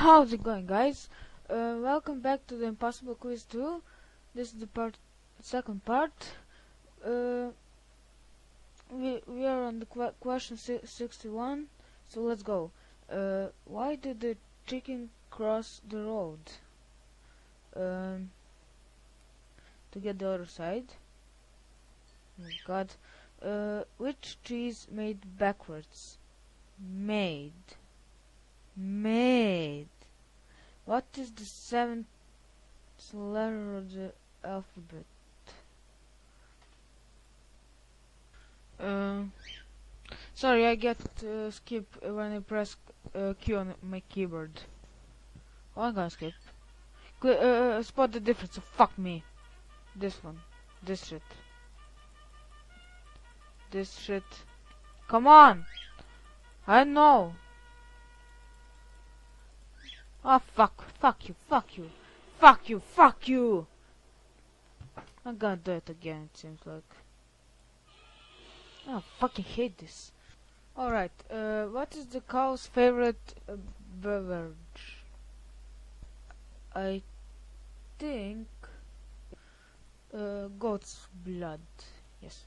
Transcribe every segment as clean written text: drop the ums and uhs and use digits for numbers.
How's it going, guys? Welcome back to the Impossible Quiz 2. This is the second part. Uh, we are on the question 61, so let's go. Why did the chicken cross the road? Um, to get the other side. Oh God. Which cheese made backwards? Made. What is the seventh letter of the alphabet? Sorry, I get skip when I press Q on my keyboard. Oh, I'm gonna skip. Spot the difference. So fuck me. This one. This shit. This shit. Come on! I know! Oh fuck. Fuck you. Fuck you. Fuck you. Fuck you! I'm gonna do it again, it seems like. Oh, fucking hate this. Alright, what is the cow's favorite beverage? I think goat's blood. Yes.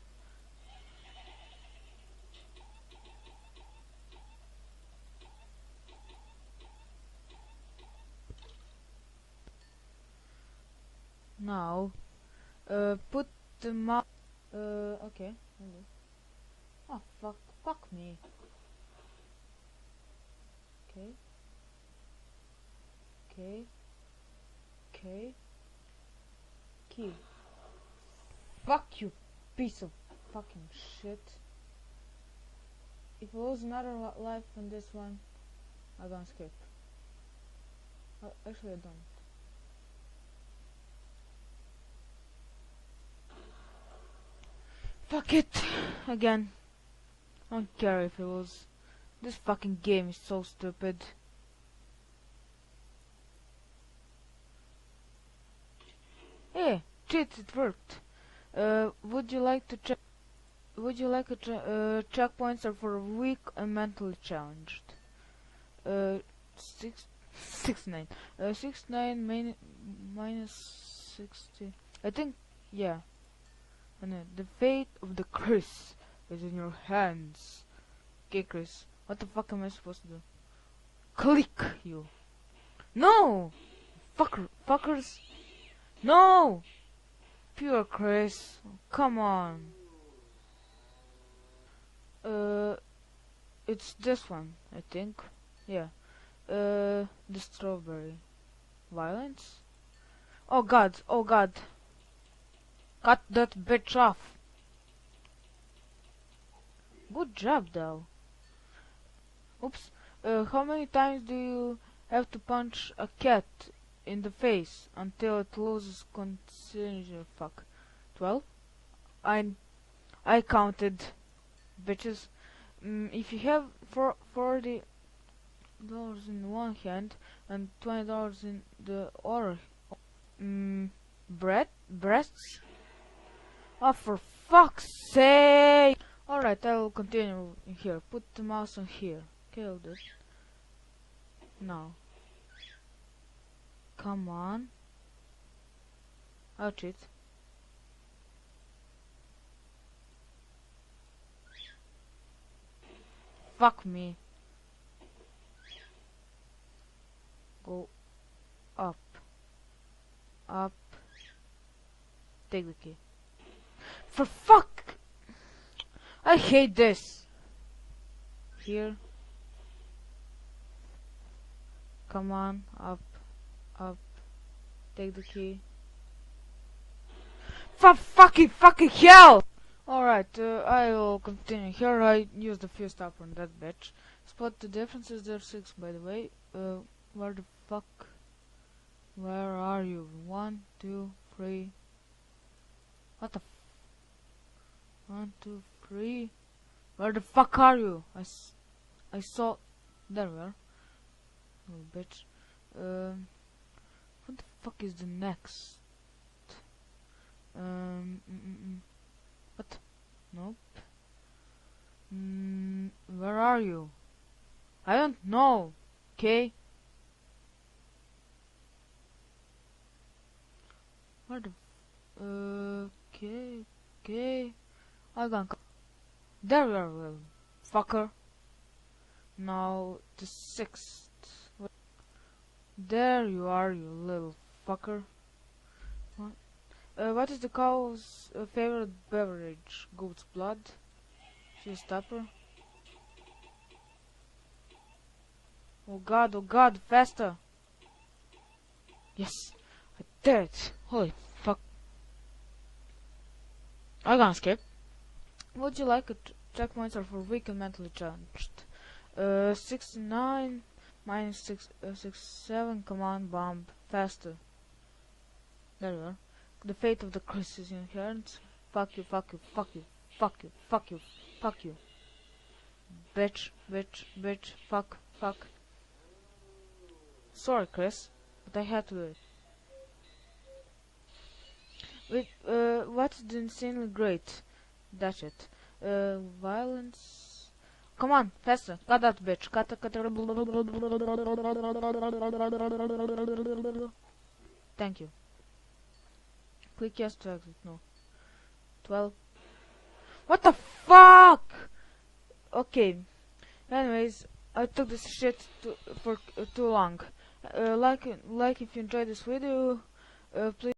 Now, put the mouse. Okay. Oh fuck me. Okay. Key. Fuck you, piece of fucking shit. If I lose another life on this one, I'm gonna skip. Actually, I don't. Fuck it! Again. I don't care if it was. This fucking game is so stupid. Hey, cheat! It worked. Would you like to check? Would you like a checkpoints are for weak and mentally challenged? 69. 69 minus 60. I think, yeah. And the fate of the Chris is in your hands. Okay, Chris. What the fuck am I supposed to do? Click you. No! Fuckers. No! Pure Chris. Come on. It's this one, I think. Yeah. The strawberry. Violence? Oh god. Cut that bitch off. Good job, though. Oops. How many times do you have to punch a cat in the face until it loses concentration? Fuck. 12? I counted. Bitches. If you have $40 in one hand and $20 in the other, breasts? Oh, for fuck's sake! Alright, I will continue here. Put the mouse on here. Kill this. Now. Come on. I'll cheat. Fuck me. Go up. Up. Take the key. For fuck! I hate this. Here. Come on. Up. Take the key. For fucking hell! Alright, I will continue. Here I used a few stuff on that bitch. Spot the differences, there's 6 by the way. Where the fuck? Where are you? 1, 2, 3. What the 1, 2, 3. Where the fuck are you? I saw. There we are. Little bitch. What the fuck is the next? What? Nope. Where are you? I don't know. Okay. Where the... okay. I gonna... There you are, little fucker. Now the 6th. There you are, you little fucker. What is the cow's favorite beverage? Goat's blood? She's stopper. Oh god, faster! Yes, I did it! Holy fuck. I'm gonna skip. Would you like a checkpoints are for weak and mentally challenged? 69 minus 67, command bomb, faster. There you are. The fate of the Chris is inherent. Fuck you, fuck you, fuck you, fuck you, fuck you, fuck you. Bitch, fuck. Sorry, Chris, but I had to do it. Wait, what's the insanely great? That's it. Violence. Come on, faster. Cut that bitch. Cut. Thank you. Click yes to exit. No. 12. What the fuck? Okay. Anyways, I took this shit for too long. Like if you enjoyed this video, please.